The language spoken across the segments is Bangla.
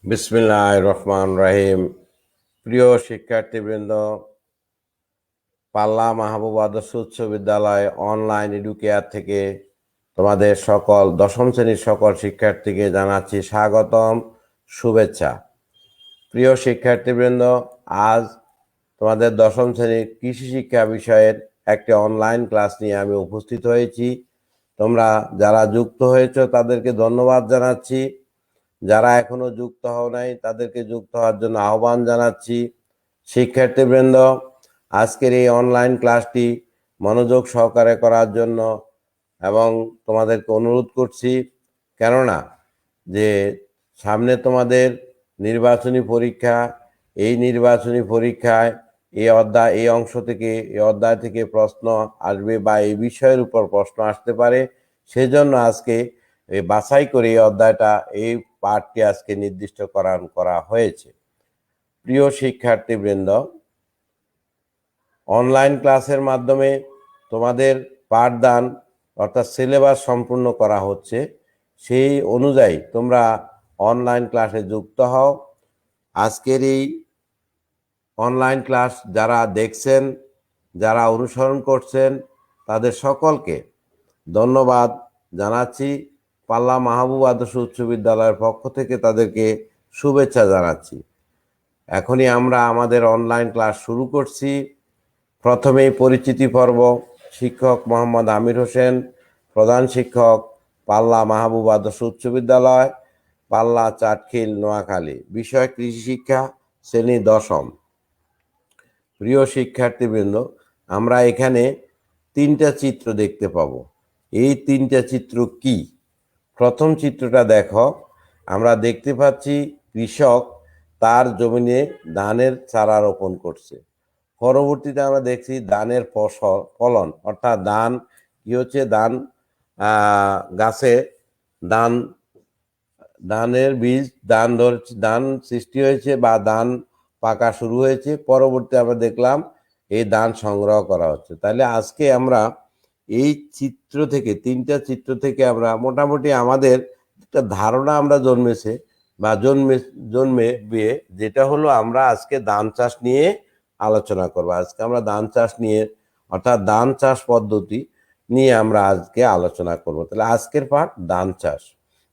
বিসমিল্লাহির রহমানির রহিম। প্রিয় শিক্ষার্থীবৃন্দ, পাল্লা মাহবুব আদর্শ উচ্চ বিদ্যালয় অনলাইন এডুকেয়ার থেকে তোমাদের সকল দশম শ্রেণীর সকল শিক্ষার্থীকে জানাচ্ছি স্বাগতম, শুভেচ্ছা। প্রিয় শিক্ষার্থীবৃন্দ, আজ তোমাদের দশম শ্রেণীর কৃষি শিক্ষা বিষয়ের একটি অনলাইন ক্লাস নিয়ে আমি উপস্থিত হয়েছি। তোমরা যারা যুক্ত হয়েছ তাদেরকে ধন্যবাদ জানাচ্ছি। যারা এখনো যুক্ত হও নাই তাদেরকে যুক্ত হওয়ার জন্য আহ্বান জানাচ্ছি। শিক্ষার্থীবৃন্দ, আজকের এই অনলাইন ক্লাসটি মনোযোগ সহকারে করার জন্য এবং তোমাদেরকে অনুরোধ করছি, কেননা যে সামনে তোমাদের নির্বাচনী পরীক্ষা, এই নির্বাচনী পরীক্ষায় এই অংশ থেকে এই অধ্যায় থেকে প্রশ্ন আসবে বা এই বিষয়ের উপর প্রশ্ন আসতে পারে। সেজন্য আজকে বাছাই করে এই অধ্যায়টা, এই পাঠটি আজকে নির্দিষ্টকরণ করা হয়েছে। প্রিয় শিক্ষার্থীবৃন্দ, অনলাইন ক্লাসের মাধ্যমে তোমাদের পাঠদান অর্থাৎ সিলেবাস সম্পূর্ণ করা হচ্ছে। সেই অনুযায়ী তোমরা অনলাইন ক্লাসে যুক্ত হও। আজকের এই অনলাইন ক্লাস যারা দেখছেন, যারা অনুসরণ করছেন, তাদের সকলকে ধন্যবাদ জানাচ্ছি। পাল্লা মাহবুব আদর্শ উচ্চ বিদ্যালয়ের পক্ষ থেকে তাদেরকে শুভেচ্ছা জানাচ্ছি। এখনই আমরা আমাদের অনলাইন ক্লাস শুরু করছি। প্রথমেই পরিচিতি পর্ব। শিক্ষক মোহাম্মদ আমির হোসেন, প্রধান শিক্ষক, পাল্লা মাহবুব আদর্শ উচ্চ বিদ্যালয়, পাল্লা চাটখিল, নোয়াখালী। বিষয় কৃষি শিক্ষা, শ্রেণী দশম। প্রিয় শিক্ষার্থীবৃন্দ, আমরা এখানে তিনটা চিত্র দেখতে পাবো। এই তিনটা চিত্র কি? প্রথম চিত্রটা দেখো, আমরা দেখতে পাচ্ছি কৃষক তার জমিনে ধানের চারা রোপণ করছে। পরবর্তীতে আমরা দেখছি ধানের ফলন, অর্থাৎ ধান কি হচ্ছে, গাছে ধান, ধানের বীজ, ধান সৃষ্টি হয়েছে বা ধান পাকা শুরু হয়েছে। পরবর্তী আমরা দেখলাম এই ধান সংগ্রহ করা হচ্ছে। তাহলে আজকে আমরা এই চিত্র থেকে, তিনটা চিত্র থেকে আমরা মোটামুটি আমাদের একটা ধারণা আমরা জন্মে বিয়ে, যেটা হলো আমরা আজকে ধান চাষ নিয়ে আলোচনা করব। আজকে আমরা ধান চাষ নিয়ে, অর্থাৎ ধান চাষ পদ্ধতি নিয়ে আমরা আজকে আলোচনা করব। তাহলে আজকের পাঠ ধান চাষ,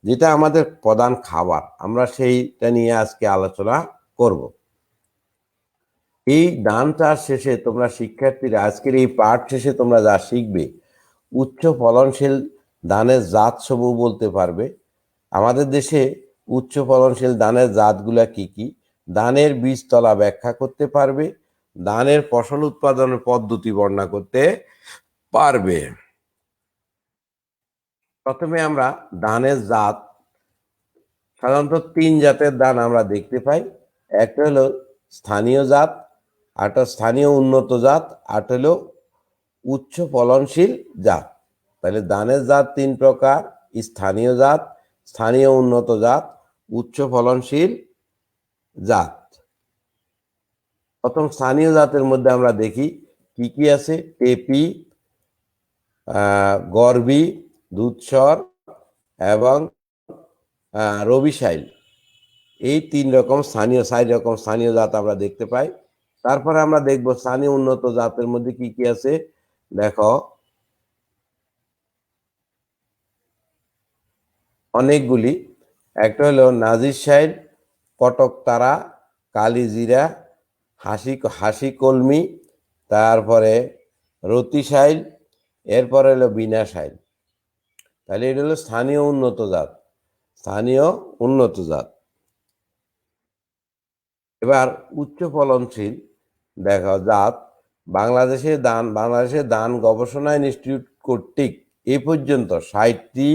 যেটা আমাদের প্রধান খাবার, আমরা সেইটা নিয়ে আজকে আলোচনা করব। এই ধান চাষ শেষে তোমরা শিক্ষার্থীরা আজকের এই পাঠ শেষে তোমরা যা শিখবে, উচ্চ ফলনশীল ধানের জাত সমূহ বলতে পারবে। আমাদের দেশে উচ্চ ফলনশীল ধানের জাতগুলা কি কি, ধানের বীজতলা ব্যাখ্যা করতে পারবে, ধানের ফসল উৎপাদনের পদ্ধতি বর্ণনা করতে পারবে। প্রথমে আমরা ধানের জাত, সাধারণত তিন জাতের ধান আমরা দেখতে পাই। একটা হলো স্থানীয় জাত, আরেকটা স্থানীয় উন্নত জাত, আরেকটা হলো উচ্চ ফলনশীল জাত। তাহলে ধানের জাত তিন প্রকার: স্থানীয় জাত, স্থানীয় উন্নত জাত, উচ্চ ফলনশীল জাত। প্রথম স্থানীয় জাতের মধ্যে আমরা দেখি কি কি আছে: টেপি, গরবি, দুধসর এবং রবিশাইল। এই চার রকম স্থানীয় জাত আমরা দেখতে পাই। তারপরে আমরা দেখব স্থানীয় উন্নত জাতের মধ্যে কি কি আছে। দেখো, অনেকগুলি। একটা হলো নাজির শাইল, কটক তারা, কালিজিরা, হাসি কলমি, তারপরে রতিশাইল, এরপরে হলো বিনা শাইল। তাহলে এটা হলো স্থানীয় উন্নত জাত, স্থানীয় উন্নত জাত। এবার উচ্চ ফলনশীল দেখা জাত। বাংলাদেশের ধান গবেষণা ইনস্টিটিউট কর্তৃক এ পর্যন্ত 60টি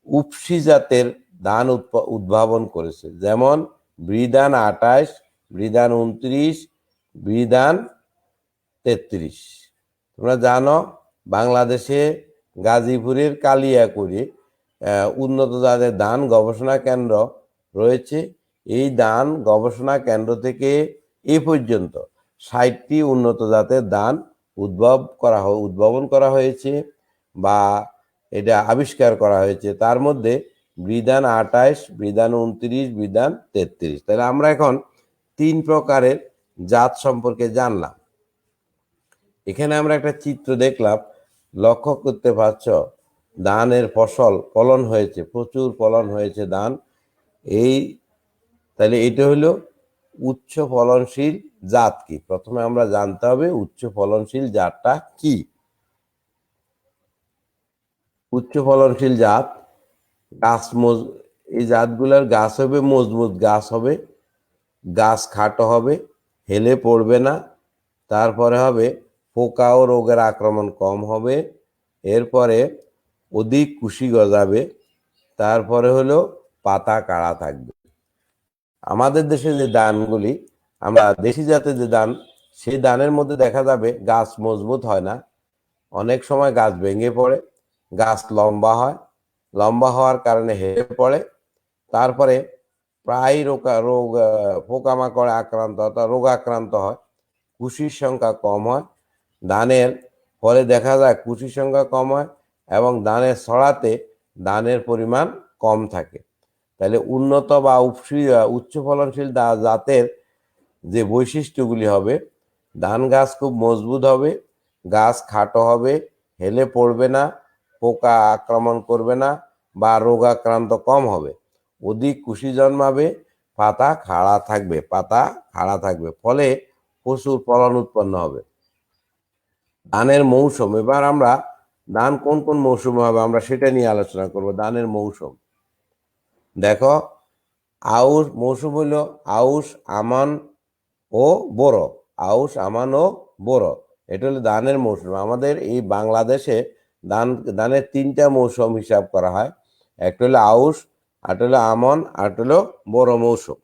উপসি জাতের ধান উদ্ভাবন করেছে, যেমন বৃধান 28, বৃধান 29, বৃধান 33। তোমরা জানো বাংলাদেশে গাজীপুরের কালিয়াকৈরে উন্নত জাতের ধান গবেষণা কেন্দ্র রয়েছে। এই ধান গবেষণা কেন্দ্র থেকে এ পর্যন্ত 60টি উন্নত জাতের ধান উদ্ভাবন করা হয়েছে বা এটা আবিষ্কার করা হয়েছে। তার মধ্যে বিধান 28, বিধান 29, বিধান 33। তাহলে আমরা এখন 3 প্রকারের জাত সম্পর্কে জানলাম। এখানে আমরা একটা চিত্র দেখলাম, লক্ষ্য করতে পারছ ধানের ফলন হয়েছে, প্রচুর ফলন হয়েছে ধান। তাহলে এটা হলো উচ্চ ফলনশীল জাত কি? প্রথমে আমরা জানতে হবে উচ্চ ফলনশীল জাতটা কি। উচ্চ ফলনশীল জাত এই জাতগুলোর গাছ হবে মজবুত, গাছ হবে, গাছ খাটো হবে, হেলে পড়বে না। তারপরে হবে পোকা ও রোগের আক্রমণ কম হবে। এরপরে অধিক কুশি গজাবে। তারপরে হলো পাতা কাড়া থাকবে। আমাদের দেশে যে ধানগুলি, আমরা দেশি জাতের যে ধান, সেই ধানের মধ্যে দেখা যাবে গাছ মজবুত হয় না, অনেক সময় গাছ ভেঙে পড়ে, গাছ লম্বা হয়, লম্বা হওয়ার কারণে হেলে পড়ে। তারপরে প্রায় পোকামাকড়ে আক্রান্ত অর্থাৎ রোগাক্রান্ত হয়, কুশির সংখ্যা কম হয়। ধানের ফলে দেখা যায় কুশির সংখ্যা কম হয় এবং ধানের ছড়াতে ধানের পরিমাণ কম থাকে। তাহলে উন্নত বা উচ্চ ফলনশীল জাতের যে বৈশিষ্ট্যগুলি হবে, ধান গাছ খুব মজবুত হবে, গাছ খাটো হবে, হেলে পড়বে না, পোকা আক্রমণ করবে না বা রোগাক্রান্ত কম হবে, অধিক কুশি জন্মাবে, পাতা খাড়া থাকবে, ফলে প্রচুর ফলন উৎপন্ন হবে। ধানের মৌসুম, এবার আমরা ধান কোন কোন মৌসুমে হবে আমরা সেটা নিয়ে আলোচনা করব। ধানের মৌসুম দেখো, আউশ মৌসুম হইল আউশ, আমান ও বোরো। আউশ, আমান ও বোরো, এটা হলো ধানের মৌসুম। আমাদের এই বাংলাদেশে ধানের 3টা মৌসুম হিসাব করা হয়। একটা হলো আউশ, আরেকটা হলো আমন, আরেকটা হলো বোরো মৌসুম।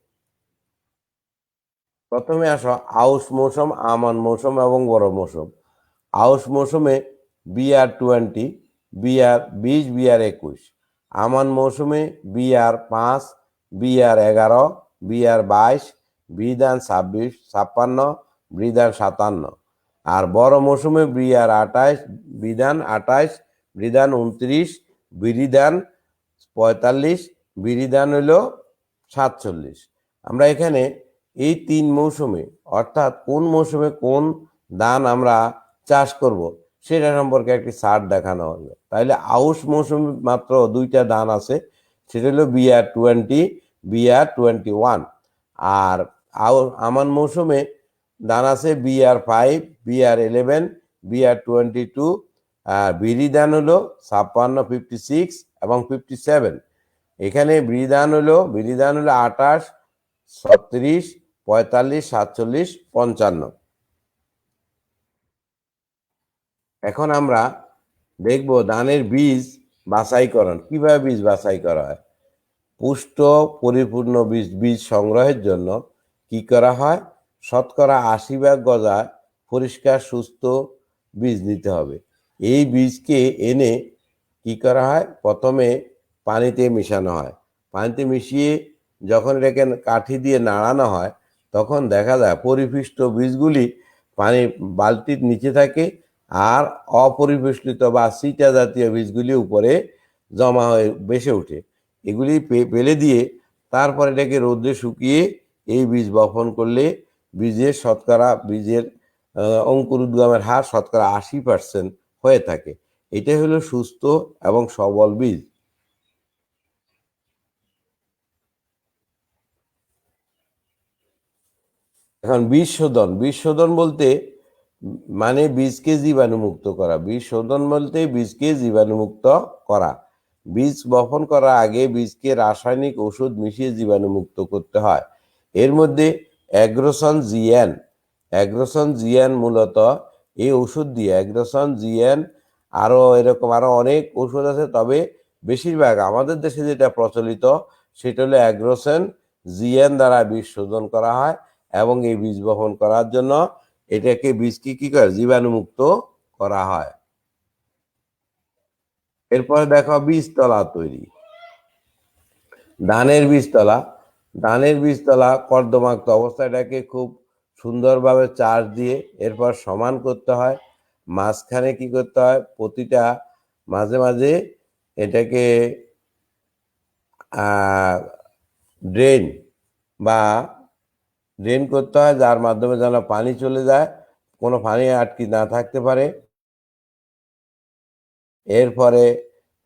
প্রথমে আসো আউশ মৌসুম, আমন মৌসুম এবং বোরো মৌসুম। আউশ মৌসুমে BR20, BR20, BR21। আমন মৌসুমে BR5, BR11, BR22, বিধান 26, 56, বিধান 57। আর বড় মৌসুমে BR28, বিধান 28, বিধান 29, বিধান 45, বিধান হইল 47। আমরা এখানে এই 3 মৌসুমে, অর্থাৎ কোন মৌসুমে কোন ধান আমরা চাষ করব সেটা সম্পর্কে একটি চার্ট দেখানো হলো। তাহলে আউশ মৌসুমে মাত্র 2টা ধান আছে, সেটা হলো BR20, BR21। আর আমান মৌসুমে ধান আছে BR5, BR11, BR22। আর বিরি ধান হলো 56, 56 এবং 57। এখানে বিরি ধান হলো 28, 36, 45, 47, 55। এখন আমরা দেখব ধানের বীজ বাছাইকরণ, কিভাবে বীজ বাছাই করা হয়। পুষ্ট পরিপূর্ণ বীজ সংগ্রহের জন্য কি করা হয়, শতকরা 80 ভাগ গজা পরিষ্কার সুস্থ বীজ নিতে হবে। এই বীজকে এনে কি করা হয়, প্রথমে পানিতে মিশানো হয়। পানিতে মিশিয়ে যখন এটাকে কাঠি দিয়ে নাড়ানো হয়, তখন দেখা যায় পরিপিষ্ট বীজগুলি পানি বালতির নিচে থাকে, আর অপরিবেষ্টিত বা সিটা জাতীয় বীজগুলি উপরে জমা হয়ে ভেসে ওঠে। এগুলি ফেলে দিয়ে তারপর এটাকে রোদে শুকিয়ে এই বীজ বপন করলে বীজের অঙ্কুর উদ্গমের হার শতকরা 80% হয়ে থাকে। এটাই হলো সুস্থ এবং সবল বীজ। এখন বীজ শোধন বলতে মানে বীজকে জীবাণুমুক্ত করা। বীজ শোধন বলতে বীজকে জীবাণুমুক্ত করা। বীজ বপন করার আগে বীজকে রাসায়নিক ওষুধ মিশিয়ে জীবাণুমুক্ত করতে হয়। এর মধ্যে অ্যাগ্রোসন জিয়ান মূলত এই ওষুধ দিয়ে, অ্যাগ্রোসন জিয়ান এরকম আরো অনেক ওষুধ আছে, তবে বেশিরভাগ আমাদের দেশে যেটা প্রচলিত সেটা হলো অ্যাগ্রোসন জিয়ান দ্বারা বীজ শোধন করা হয়। এবং এই বীজ বপন করার জন্য বীজকে কি করে জীবাণুমুক্ত করা হয়। এরপরে দেখো বীজতলা তৈরি। ধানের বীজতলা কর্দমাক্ত অবস্থায় এটাকে খুব সুন্দরভাবে চাষ দিয়ে এরপর সমান করতে হয়। মাঝখানে কি করতে হয়, প্রতিটা মাঝে মাঝে এটাকে ড্রেন বা ড্রেন করতে হয়, যার মাধ্যমে যেন পানি চলে যায়, কোনো পানি আটকে না থাকতে পারে। এরপরে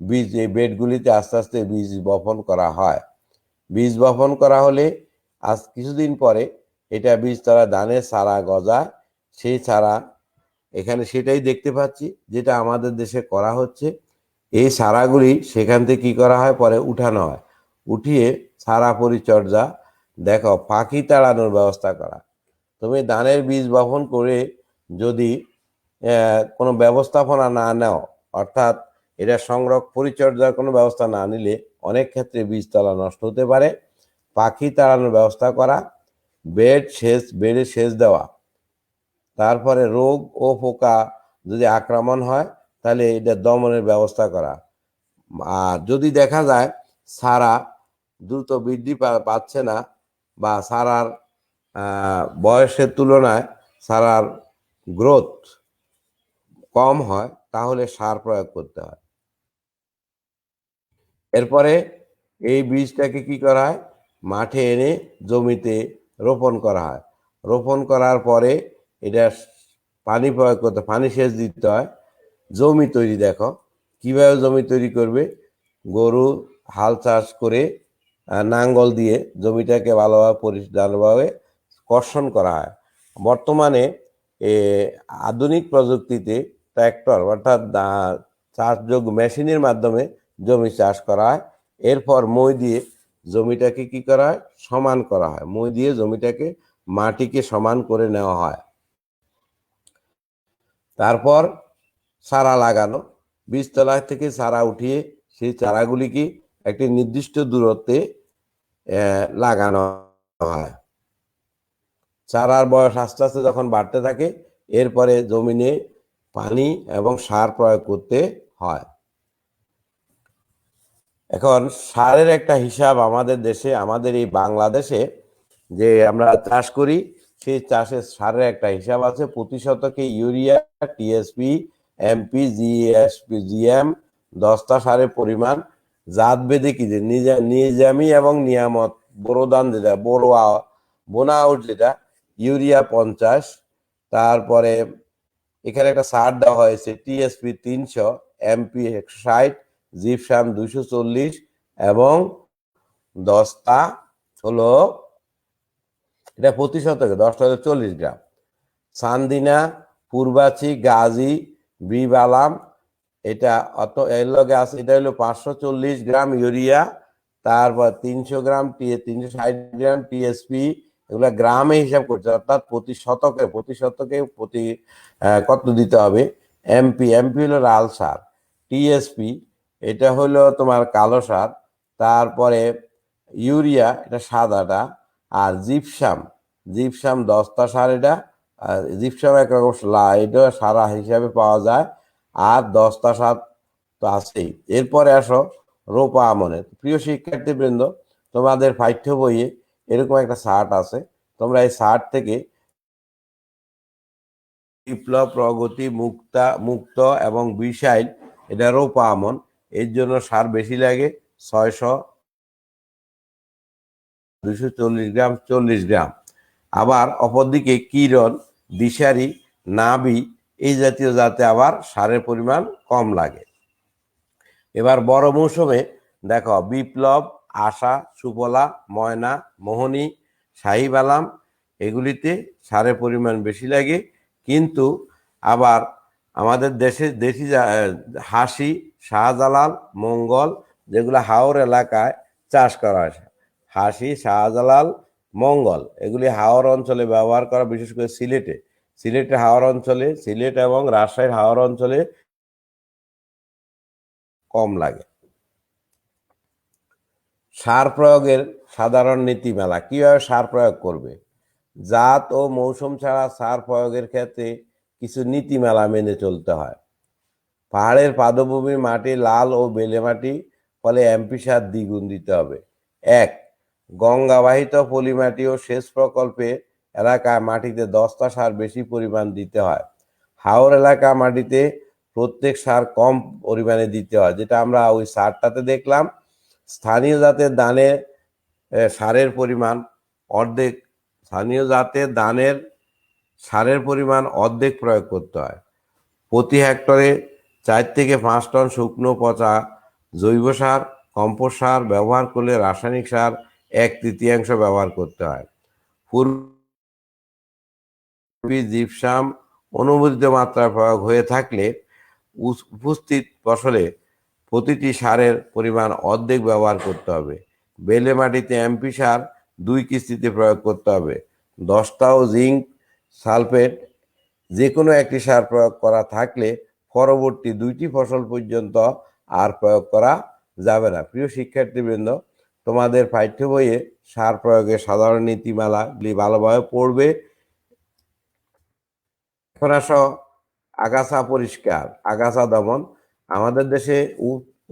বীজ এই বেডগুলিতে আস্তে আস্তে বীজ বপন করা হয়। বীজ বপন করা হলে আজ কিছুদিন পরে এটা বীজতলা ধানের চারা গজায়। সেই চারা এখানে সেটাই দেখতে পাচ্ছি যেটা আমাদের দেশে করা হচ্ছে। এই চারাগুলি সেখান থেকে কি করা হয়, পরে উঠানো হয়। উঠিয়ে চারা পরিচর্যা, দেখো পাখি তাড়ানোর ব্যবস্থা করা। তুমি ধানের বীজ বপন করে যদি কোনো ব্যবস্থাপনা না নাও, অর্থাৎ এটা সংরক্ষণ পরিচর্যার কোনো ব্যবস্থা না নিলে অনেক ক্ষেত্রে বীজতলা নষ্ট হতে পারে। পাখি তাড়ানোর ব্যবস্থা করা, বেডে সেচ দেওয়া, তারপরে রোগ ও পোকা যদি আক্রমণ হয় তাহলে এটা দমনের ব্যবস্থা করা। আর যদি দেখা যায় সারা দ্রুত বৃদ্ধি পাচ্ছে না বা সারার বয়সের তুলনায় সারার গ্রোথ কম হয়, তাহলে সার প্রয়োগ করতে হয়। এরপরে এই বীজটাকে কি করা হয়, মাঠে এনে জমিতে রোপণ করা হয়। রোপণ করার পরে এটা পানি প্রয়োগ করতে, পানি সেচ দিতে হয়। জমি তৈরি, দেখো কিভাবে জমি তৈরি করবে। গরু হাল চাষ করে নাঙ্গল দিয়ে জমিটাকে ভালোভাবে পরিষ্কারভাবে কর্ষণ করা হয়। বর্তমানে আধুনিক প্রযুক্তিতে ট্র্যাক্টর অর্থাৎ চাষযোগ্য মেশিনের মাধ্যমে জমি চাষ করা হয়। এরপর মই দিয়ে জমিটাকে কি করা হয়, সমান করা হয়। মই দিয়ে জমিটাকে মাটিকে সমান করে নেওয়া হয়। তারপর চারা লাগানো, বীজতলা থেকে চারা উঠিয়ে সেই চারাগুলিকে একটি নির্দিষ্ট দূরত্বে লাগানো হয়। চারার বয়স আস্তে আস্তে যখন বাড়তে থাকে, এরপরে জমিনে পানি এবং সার প্রয়োগ করতে হয়। এখন সারের একটা হিসাব আমাদের দেশে, আমাদের এই বাংলাদেশে যে আমরা চাষ করি, সেই চাষের সারের একটা হিসাব আছে। প্রতি শতকে urea, TSP, MP, GSP, GM, দস্তা সারের পরিমাণ জাত বেঁধে কি যে নিজামি এবং নিয়ামত বোরোদান, যেটা বোনা আউট, যেটা ইউরিয়া 50, তারপরে এখানে একটা সার দেওয়া হয়েছে টিএসপি 300, এমপি 160, জিপসাম 240 এবং দস্তা হলো এটা প্রতি শতকে 10,40 গ্রাম। চান্দিনা, পূর্বাচি, গাজী, বিবালাম, এটা অত এর লগে আছে, এটা হলো 540 গ্রাম ইউরিয়া, তারপর 300 গ্রাম 360 গ্রাম টিএসপি। এগুলো গ্রামে হিসাব করছে, অর্থাৎ প্রতি শতকে প্রতি কত দিতে হবে। এমপি হলো লাল সার, টিএসপি এটা হলো তোমার কালো সার, তারপরে ইউরিয়া এটা সাদাটা, আর জিপসাম দস্তা সার, এটা জিপসাম একরকম এটা সারা হিসাবে পাওয়া যায়। আর দস্তা সার তো আছেই। এরপরে আসো রোপা আমনের। প্রিয় শিক্ষার্থীবৃন্দ, তোমাদের পাঠ্য বইয়ে এরকম একটা চার্ট আছে। তোমরা এই চার্ট থেকে বিপ্লব, প্রগতি, মুক্ত এবং বিশাইল, এটা রোপা আমন। এর জন্য সার বেশি লাগে, 600 240 গ্রাম 40 গ্রাম। আবার অপরদিকে কিরণ, দিশারি, নাবি এই জাতীয় জাতে আবার সারের পরিমাণ কম লাগে। এবার বড় মৌসুমে দেখো বিপ্লব, আশা, সুফলা, ময়না, মোহনী, শাহিবালাম এগুলিতে সারের পরিমাণ বেশি লাগে। কিন্তু আবার আমাদের দেশি হাসি, শাহজালাল, মঙ্গল, যেগুলো হাওর এলাকায় চাষ করা হয়, হাসি, শাহজালাল, মঙ্গল এগুলি হাওর অঞ্চলে ব্যবহার করা, বিশেষ করে সিলেটে হাওর অঞ্চলে, সিলেট এবং রাজশাহীর হাওর অঞ্চলে কম লাগে। সার প্রয়োগের সাধারণ নীতিমালা, কিভাবে সার প্রয়োগ করবে। জাত ও মৌসুম ছাড়া সার প্রয়োগের ক্ষেত্রে কিছু নীতিমালা মেনে চলতে হয়। পাহাড়ের পাদভূমি মাটি লাল ও বেলে মাটি, ফলে এমপি সার দ্বিগুণ দিতে হবে। 1. গঙ্গাবাহিত পলিমাটি ও সেচ প্রকল্পে এলাকায় মাটিতে দস্তা সার বেশি পরিমাণ দিতে হয়। হাওর এলাকা মাটিতে প্রত্যেক সার কম পরিমাণে দিতে হয়, যেটা আমরা ওই সারটাতে দেখলাম। স্থানীয় জাতের ধানের সারের পরিমাণ অর্ধেক, স্থানীয় জাতের ধানের সারের পরিমাণ অর্ধেক প্রয়োগ করতে হয়। প্রতি হেক্টরে 4 থেকে 5 টন শুকনো পচা জৈব সার, কম্পোস্ট সার ব্যবহার করলে রাসায়নিক সার 1/3 ব্যবহার করতে হয়। পূর্বে জিপসাম অনুমোদিত মাত্রায় প্রয়োগ হয়ে থাকলে উপস্থিত ফসলে প্রতিটি সারের পরিমাণ অর্ধেক ব্যবহার করতে হবে। বেলে মাটিতে এমপি সার 2 কিস্তিতে প্রয়োগ করতে হবে। দস্তা ও জিঙ্ক সালফেট যে কোনো একটি সার প্রয়োগ করা থাকলে পরবর্তী 2টি ফসল পর্যন্ত আর প্রয়োগ করা যাবে না। প্রিয় শিক্ষার্থীবৃন্দ, তোমাদের পাঠ্য বইয়ে সার প্রয়োগের সাধারণ নীতিমালাগুলি ভালোভাবে পড়বে। এখন আসো আগাছা পরিষ্কার, আগাছা দমন। আমাদের দেশে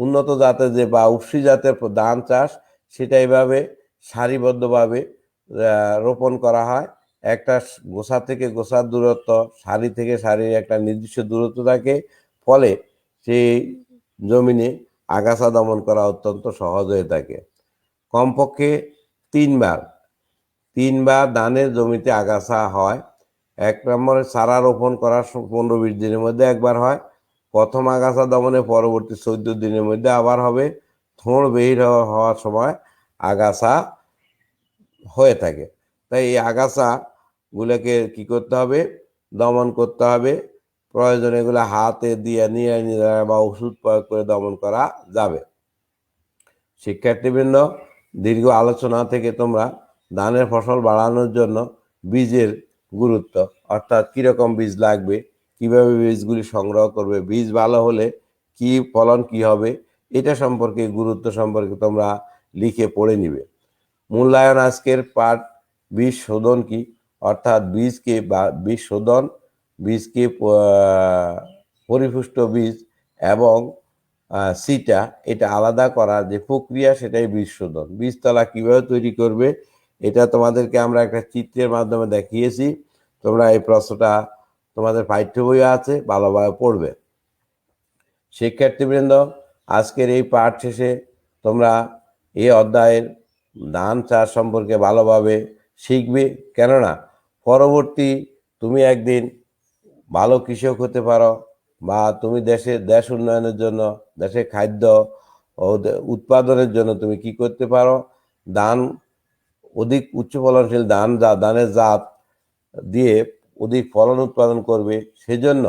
উন্নত জাতের যে বা উফশী জাতের ধান চাষ, সেটা এইভাবে সারিবদ্ধভাবে রোপণ করা হয়। একটা গোছা থেকে গোছার দূরত্ব, সারি থেকে সারির একটা নির্দিষ্ট দূরত্ব থাকে, ফলে সেই জমিনে আগাছা দমন করা অত্যন্ত সহজ হয়ে থাকে। কমপক্ষে 3বার ধানের জমিতে আগাছা হয়। 1 নম্বরে চারা রোপণ করার 15-20 দিনের মধ্যে একবার হয়। প্রথম আগাছা দমনে পরবর্তী 14 দিনের মধ্যে আবার হবে। থোড় বের হওয়ার সময় আগাছা হয়ে থাকে। তাই এই আগাছা গুলোকে কি করতে হবে? দমন করতে হবে। প্রয়োজনে এগুলো হাতে দিয়ে নিয়ে বা ওষুধ প্রয়োগ করে দমন করা যাবে। শিক্ষার্থীবৃন্দ, দীর্ঘ আলোচনা থেকে তোমরা ধানের ফসল বাড়ানোর জন্য বীজের গুরুত্ব, অর্থাৎ কীরকম বীজ লাগবে, কিভাবে বীজগুলি সংগ্রহ করবে, বীজ ভালো হলে কি ফলন কি হবে, এটা সম্পর্কে গুরুত্ব সম্পর্কে তোমরা লিখে পড়ে নিবে। মূল্যায়ন আজকের পাঠ বীজ শোধন কি, অর্থাৎ বীজকে বা বীজ শোধন, বীজকে পরিপুষ্ট বীজ এবং সিটা এটা আলাদা করার যে প্রক্রিয়া, সেটাই বীজ শোধন। বীজতলা কিভাবে তৈরি করবে এটা তোমাদেরকে আমরা একটা চিত্রের মাধ্যমে দেখিয়েছি। তোমরা এই প্রশ্নটা তোমাদের পাঠ্য বইয়ে আছে, ভালোভাবে পড়বে। শিক্ষার্থীবৃন্দ, আজকের এই পাঠ শেষে তোমরা এই অধ্যায়ের ধান চাষ সম্পর্কে ভালোভাবে শিখবে, কেননা পরবর্তী তুমি একদিন ভালো কৃষক হতে পারো, বা তুমি দেশ উন্নয়নের জন্য, দেশের খাদ্য ও উৎপাদনের জন্য তুমি কি করতে পারো? ধান, অধিক উচ্চ ফলনশীল ধানের জাত দিয়ে অধিক ফলন উৎপাদন করবে। সেজন্য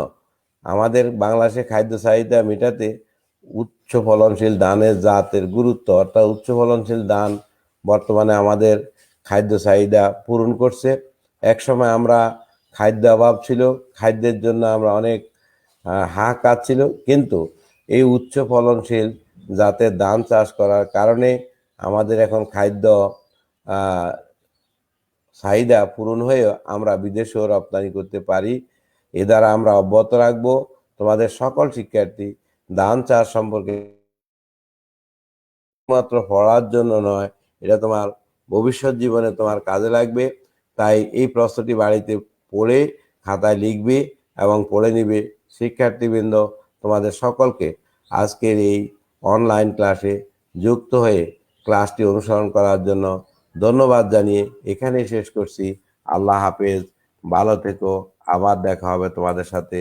আমাদের বাংলাদেশে খাদ্য চাহিদা মেটাতে উচ্চ ফলনশীল ধানের জাতের গুরুত্ব, অর্থাৎ উচ্চ ফলনশীল ধান বর্তমানে আমাদের খাদ্য চাহিদা পূরণ করছে। একসময় আমরা খাদ্য অভাব ছিল, খাদ্যের জন্য আমরা অনেক হাহাকার ছিল, কিন্তু এই উচ্চ ফলনশীল জাতের ধান চাষ করার কারণে আমাদের এখন খাদ্য চাহিদা পূরণ হয়ে আমরা বিদেশেও রপ্তানি করতে পারি। এ দ্বারা আমরা অব্যাহত রাখবো। তোমাদের সকল শিক্ষার্থী ধান চাষ সম্পর্কে মাত্র পড়ার জন্য নয়, এটা তোমার ভবিষ্যৎ জীবনে তোমার কাজে লাগবে। তাই এই প্রশ্নটি বাড়িতে পড়ে খাতায় লিখবে এবং পড়ে নিবে। শিক্ষার্থীবৃন্দ, তোমাদের সকলকে আজকের এই অনলাইন ক্লাসে যুক্ত হয়ে ক্লাসটি অনুসরণ করার জন্য ধন্যবাদ জানিয়ে এখানেই শেষ করছি। আল্লাহ হাফেজ, ভালো থেকো, আবার দেখা হবে তোমাদের সাথে।